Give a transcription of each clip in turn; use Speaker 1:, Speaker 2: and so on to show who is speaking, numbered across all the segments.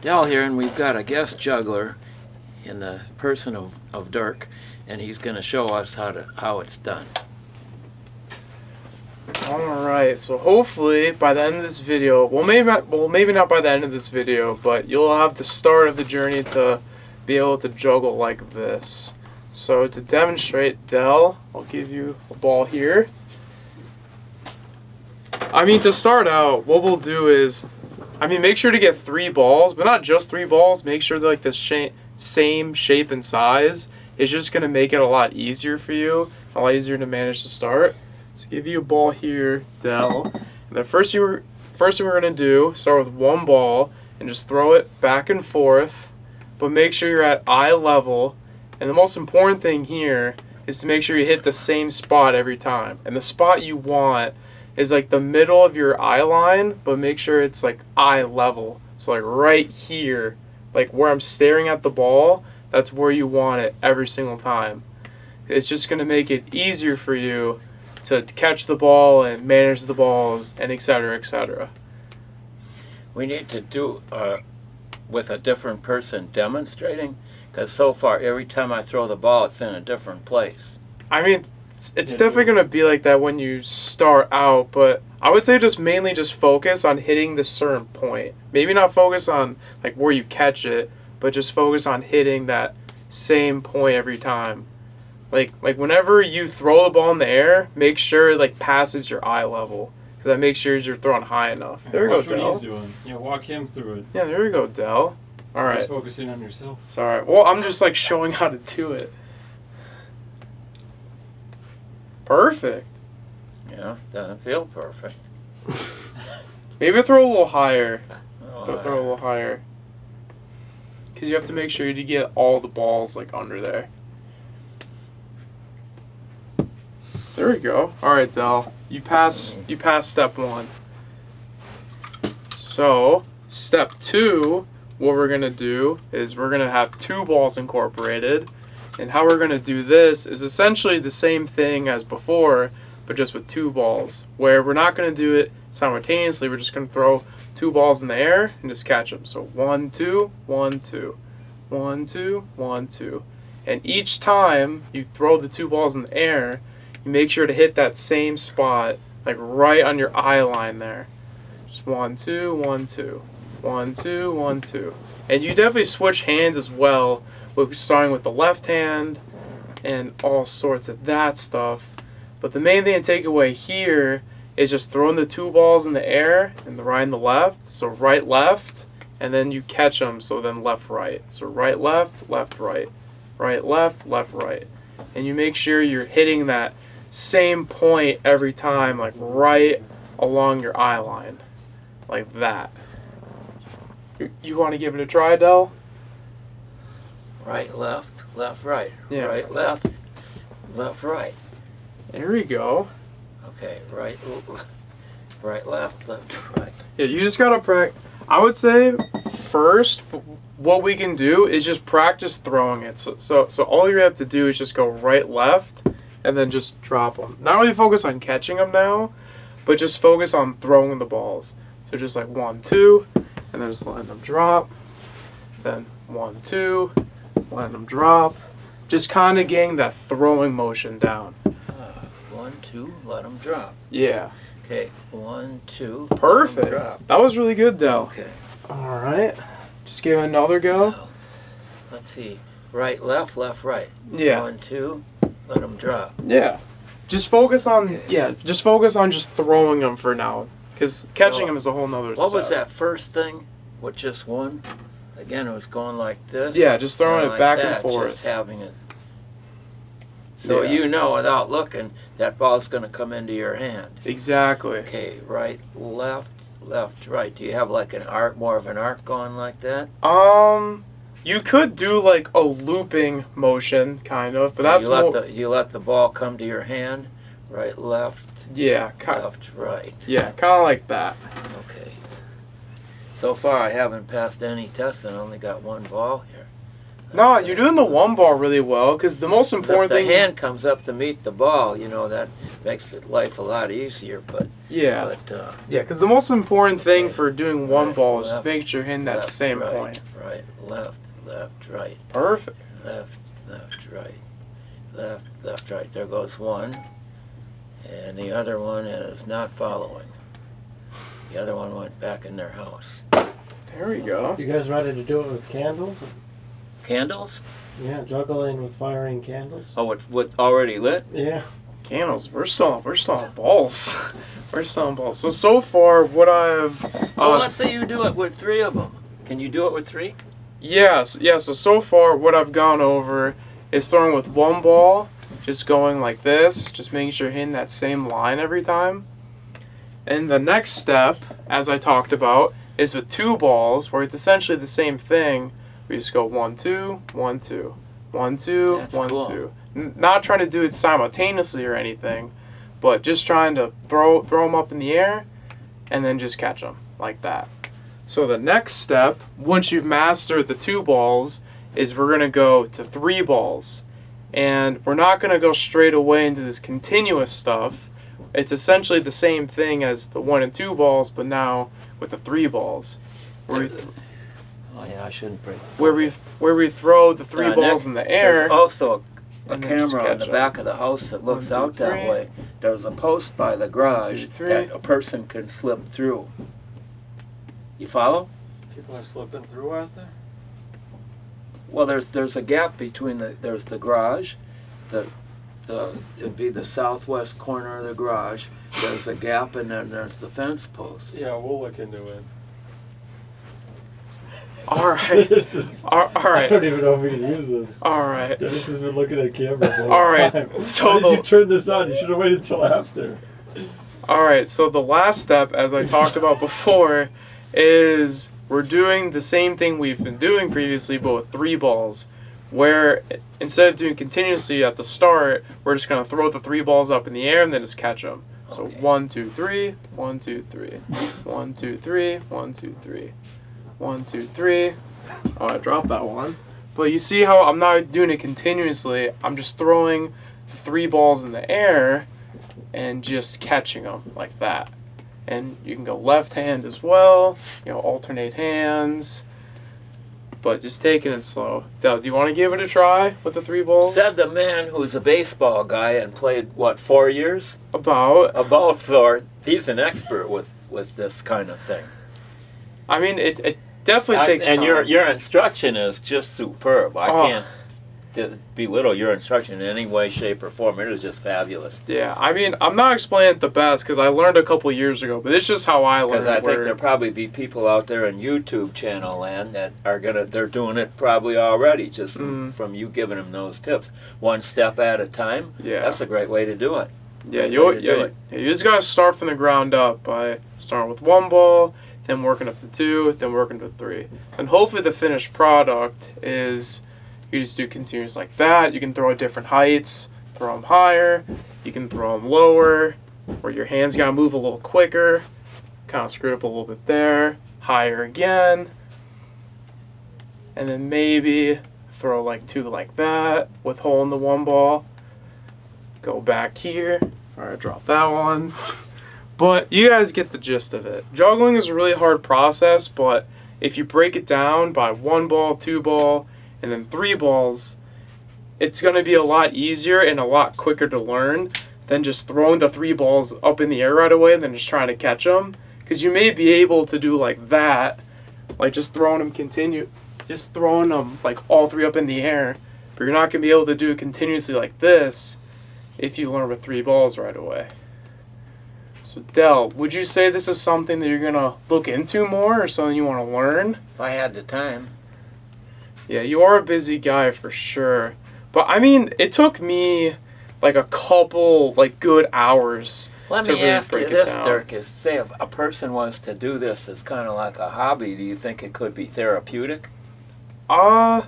Speaker 1: Dell here, and we've got a guest juggler in the person of Dirk, and he's going to show us how it's done.
Speaker 2: Alright, so hopefully by the end of this video, maybe not by the end of this video, but you'll have the start of the journey to be able to juggle like this. So to demonstrate, Dell, I'll give you a ball here. To start out, what we'll do is, make sure to get 3 balls, but not just 3 balls. Make sure they're like the same shape and size. It's just going to make it a lot easier for you, a lot easier to manage to start. So give you a ball here, Dell. And the first thing we're going to do, start with 1 ball and just throw it back and forth, but make sure you're at eye level. And the most important thing here is to make sure you hit the same spot every time. And the spot you want is like the middle of your eye line, but make sure it's like eye level. So like right here, like where I'm staring at the ball, that's where you want it every single time. It's just going to make it easier for you to catch the ball and manage the balls and etc., etc.
Speaker 1: We need to do with a different person demonstrating, because so far every time I throw the ball it's in a different place.
Speaker 2: It's definitely going to be like that when you start out, but I would say just mainly just focus on hitting the certain point. Maybe not focus on like where you catch it, but just focus on hitting that same point every time. Like whenever you throw the ball in the air, make sure it like passes your eye level, because that makes sure you're throwing high enough. There we go, Dell.
Speaker 3: Watch what he's doing. Yeah, walk him through it.
Speaker 2: Yeah, there we go, Dell. All right.
Speaker 3: Just focusing on yourself.
Speaker 2: Sorry. Well, I'm just like showing how to do it. Perfect.
Speaker 1: Yeah, doesn't feel perfect.
Speaker 2: Maybe throw a little higher. Throw a
Speaker 1: Oh,
Speaker 2: little higher. Because you have to make sure you get all the balls like under there. There we go. All right, Dell. You pass step 1. So step 2, what we're gonna do is we're gonna have 2 balls incorporated. And how we're going to do this is essentially the same thing as before, but just with 2 balls, where we're not going to do it simultaneously. We're just going to throw 2 balls in the air and just catch them. So 1, 2, 1, 2, 1, 2, 1, 2. And each time you throw the 2 balls in the air, you make sure to hit that same spot, like right on your eye line there. Just 1, 2, 1, 2, 1, 2, 1, 2. And you definitely switch hands as well. We'll be starting with the left hand and all sorts of that stuff. But the main thing to take away here is just throwing the 2 balls in the air and the right and the left. So right, left, and then you catch them. So then left, right. So right, left, right. Right, left, right. And you make sure you're hitting that same point every time, like right along your eye line. Like that. You want to give it a try, Dell?
Speaker 1: right, left, right.
Speaker 2: Yeah.
Speaker 1: Right, left, right.
Speaker 2: There we go.
Speaker 1: Okay, right, left, right.
Speaker 2: Yeah, you just gotta practice. I would say first, what we can do is just practice throwing it. So all you have to do is just go right, left, and then just drop them. Not really focus on catching them now, but just focus on throwing the balls. So just like 1, 2, and then just letting them drop. Then 1, 2, letting them drop. Just kind of getting that throwing motion down.
Speaker 1: 1, 2, let them drop.
Speaker 2: Yeah.
Speaker 1: Okay, 1, 2.
Speaker 2: Perfect.
Speaker 1: Drop.
Speaker 2: That was really good, Dell.
Speaker 1: Okay.
Speaker 2: All right. Just give it another go.
Speaker 1: Now, let's see. Right, left, right.
Speaker 2: Yeah.
Speaker 1: 1, 2, let them drop.
Speaker 2: Yeah. Just focus on
Speaker 1: Okay.
Speaker 2: just focus on just throwing them for now, because catching them is a whole nother.
Speaker 1: What was that first thing with just 1? Again, it was going like this.
Speaker 2: Yeah, just throwing it
Speaker 1: like
Speaker 2: back
Speaker 1: that,
Speaker 2: and forth.
Speaker 1: Just having it. So
Speaker 2: Yeah.
Speaker 1: you know without looking that ball's going to come into your hand.
Speaker 2: Exactly.
Speaker 1: Okay, right, left, right. Do you have like an arc, more of an arc going like that?
Speaker 2: You could do like a looping motion, kind of, but that's
Speaker 1: you let the ball come to your hand. Right, left,
Speaker 2: yeah,
Speaker 1: left, right.
Speaker 2: yeah, kind of like that.
Speaker 1: Okay. So far, I haven't passed any tests and only got 1 ball here.
Speaker 2: No, you're doing the one ball really well, because the most
Speaker 1: If
Speaker 2: important
Speaker 1: the
Speaker 2: thing.
Speaker 1: hand comes up to meet the ball, that makes it life a lot easier. But
Speaker 2: Yeah,
Speaker 1: but
Speaker 2: yeah, because the most important thing
Speaker 1: Okay.
Speaker 2: for doing one
Speaker 1: Right,
Speaker 2: ball is
Speaker 1: left,
Speaker 2: make sure you're hitting that
Speaker 1: left,
Speaker 2: same
Speaker 1: right,
Speaker 2: point.
Speaker 1: Right, left, right,
Speaker 2: Perfect.
Speaker 1: left, right, left, right. There goes one, and the other one is not following. The other one went back in their house.
Speaker 2: There we go.
Speaker 4: You guys ready to do it with candles?
Speaker 1: Candles?
Speaker 4: Yeah, juggling with firing candles.
Speaker 1: Oh, with already lit?
Speaker 4: Yeah.
Speaker 2: Candles. We're still on balls. We're still on balls. So far, what I've.
Speaker 1: So let's say you do it with 3 of them. Can you do it with 3?
Speaker 2: Yes, yeah. So far, what I've gone over is throwing with one ball, just going like this, just making sure you're hitting that same line every time. And the next step, as I talked about, is with 2 balls, where it's essentially the same thing. We just go 1, 2, 1, 2, 1, 2,
Speaker 1: That's
Speaker 2: 1,
Speaker 1: cool.
Speaker 2: 2. Not trying to do it simultaneously or anything, but just trying to throw them up in the air, and then just catch them like that. So the next step, once you've mastered the 2 balls, is we're gonna go to 3 balls, and we're not gonna go straight away into this continuous stuff. It's essentially the same thing as the 1 and 2 balls, but now with the 3 balls.
Speaker 1: Oh yeah, I shouldn't break.
Speaker 2: Where we throw the 3 balls in the air.
Speaker 1: There's also a
Speaker 2: and then just
Speaker 1: camera on the
Speaker 2: catch 'em.
Speaker 1: back of the house that looks
Speaker 2: 1, 2,
Speaker 1: out that
Speaker 2: 3.
Speaker 1: way. There's a post by the garage
Speaker 2: 2, 3.
Speaker 1: that a person can slip through. You follow?
Speaker 3: People are slipping through out there.
Speaker 1: Well, there's a gap between there's the garage, it'd be the southwest corner of the garage. There's a gap, and then there's the fence post.
Speaker 3: Yeah, we'll look into it.
Speaker 2: All right. All
Speaker 4: I
Speaker 2: right.
Speaker 4: don't even know if we can use this.
Speaker 2: All right.
Speaker 4: Dennis has been looking at cameras the whole
Speaker 2: All right,
Speaker 4: time.
Speaker 2: so
Speaker 4: Why did
Speaker 2: the-
Speaker 4: you turn this on? You should have waited until after.
Speaker 2: All right. So the last step, as I talked about before, is we're doing the same thing we've been doing previously, but with 3 balls. Where instead of doing continuously at the start, we're just gonna throw the 3 balls up in the air and then just catch them. So
Speaker 1: Okay.
Speaker 2: 1, 2, 3, 1, 2, 3, 1, 2, 3, 1, 2, 3, 1, 2, 3. Oh, I dropped that one. But you see how I'm not doing it continuously. I'm just throwing the 3 balls in the air and just catching them like that. And you can go left hand as well. Alternate hands. But just taking it slow. Del, do you want to give it a try with the 3 balls?
Speaker 1: Said the man who's a baseball guy and played 4 years?
Speaker 2: About.
Speaker 1: Thor. He's an expert with this kind of thing.
Speaker 2: I mean, it definitely takes
Speaker 1: and
Speaker 2: time.
Speaker 1: your instruction is just superb. I
Speaker 2: Oh.
Speaker 1: can't belittle your instruction in any way, shape, or form. It is just fabulous.
Speaker 2: Yeah, I mean, I'm not explaining it the best because I learned a couple years ago, but it's just how I learned.
Speaker 1: Because I think
Speaker 2: where-
Speaker 1: there'll probably be people out there in YouTube channel land that they're doing it probably already just from you giving them those tips. 1 step at a time.
Speaker 2: Yeah.
Speaker 1: That's a great way to do it.
Speaker 2: Yeah,
Speaker 1: Great
Speaker 2: you
Speaker 1: way to do it.
Speaker 2: you just gotta start from the ground up by starting with 1 ball, then working up to 2, then working to 3, and hopefully the finished product is you just do continuous like that. You can throw at different heights, throw them higher, you can throw them lower, where your hands gotta move a little quicker. Kind of screwed up a little bit there. Higher again, and then maybe throw like 2 like that with hole in the 1 ball. Go back here. Alright, drop that one. But you guys get the gist of it. Juggling is a really hard process, but if you break it down by 1 ball, 2 ball, and then 3 balls, it's going to be a lot easier and a lot quicker to learn than just throwing the 3 balls up in the air right away and then just trying to catch them. Because you may be able to do like that, like just throwing them like all 3 up in the air, but you're not going to be able to do it continuously like this if you learn with 3 balls right away. So Del, would you say this is something that you're going to look into more or something you want to learn?
Speaker 1: If I had the time.
Speaker 2: Yeah, you are a busy guy for sure. But I mean, it took me like a couple like good hours
Speaker 1: Let
Speaker 2: to
Speaker 1: me
Speaker 2: really
Speaker 1: ask you
Speaker 2: break it
Speaker 1: this,
Speaker 2: down.
Speaker 1: Dirk. Say if a person wants to do this as kind of like a hobby, do you think it could be therapeutic?
Speaker 2: I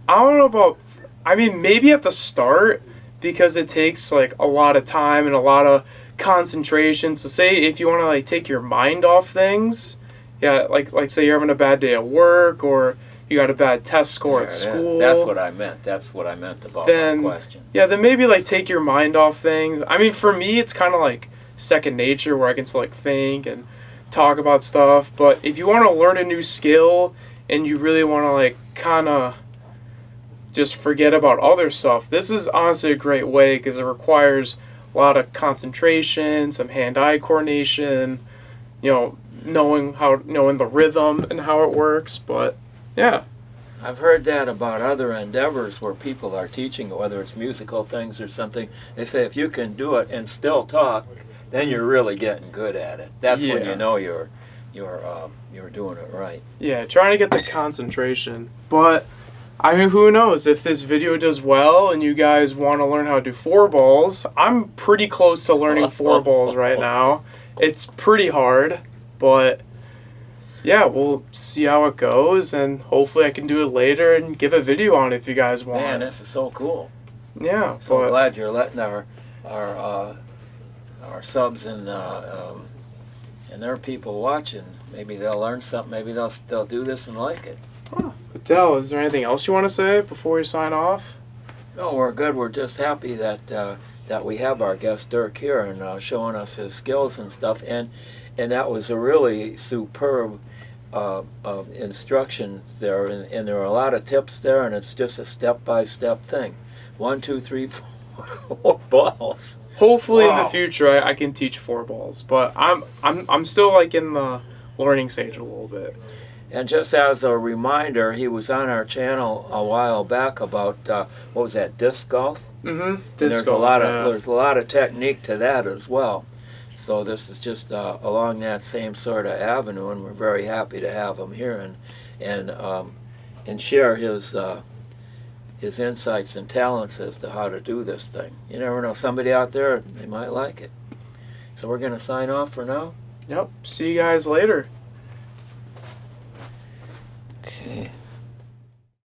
Speaker 2: don't know about. I mean, maybe at the start because it takes like a lot of time and a lot of concentration. So, say if you want to like take your mind off things, yeah, like say you're having a bad day at work or you got a bad test score
Speaker 1: There
Speaker 2: at
Speaker 1: it is.
Speaker 2: school.
Speaker 1: That's what I meant. That's what I meant about
Speaker 2: Then-
Speaker 1: my question.
Speaker 2: Yeah, then maybe like take your mind off things. I mean, for me, it's kind of like second nature where I can still like think and talk about stuff. But if you want to learn a new skill and you really want to like kind of just forget about other stuff, this is honestly a great way because it requires a lot of concentration, some hand-eye coordination, you know, knowing the rhythm and how it works. But yeah.
Speaker 1: I've heard that about other endeavors where people are teaching, whether it's musical things or something. They say if you can do it and still talk, then you're really getting good at it. That's when
Speaker 2: Yeah.
Speaker 1: you know you're doing it right.
Speaker 2: Yeah, trying to get the concentration. But I mean, who knows? If this video does well and you guys want to learn how to do 4 balls, I'm pretty close to learning 4 balls right now. It's pretty hard, but yeah, we'll see how it goes, and hopefully I can do it later and give a video on it if you guys want.
Speaker 1: Man, this is so cool.
Speaker 2: Yeah,
Speaker 1: So
Speaker 2: but
Speaker 1: glad you're letting our subs and their people watching. Maybe they'll learn something. Maybe they'll do this and like it.
Speaker 2: Adele, is there anything else you want to say before we sign off?
Speaker 1: No, we're good. We're just happy that we have our guest Dirk here and showing us his skills and stuff. And that was a really superb instruction there. And there are a lot of tips there, and it's just a step-by-step thing. 1, 2, 3, 4 balls.
Speaker 2: Hopefully in
Speaker 1: Wow.
Speaker 2: the future I can teach 4 balls, but I'm still like in the learning stage a little bit.
Speaker 1: And just as a reminder, he was on our channel a while back about what was that, disc golf?
Speaker 2: Mm-hmm.
Speaker 1: And there's a lot of technique to that as well. So this is just along that same sort of avenue, and we're very happy to have him here and share his insights and talents as to how to do this thing. You never know, somebody out there, they might like it. So we're going to sign off for now.
Speaker 2: Yep. See you guys later.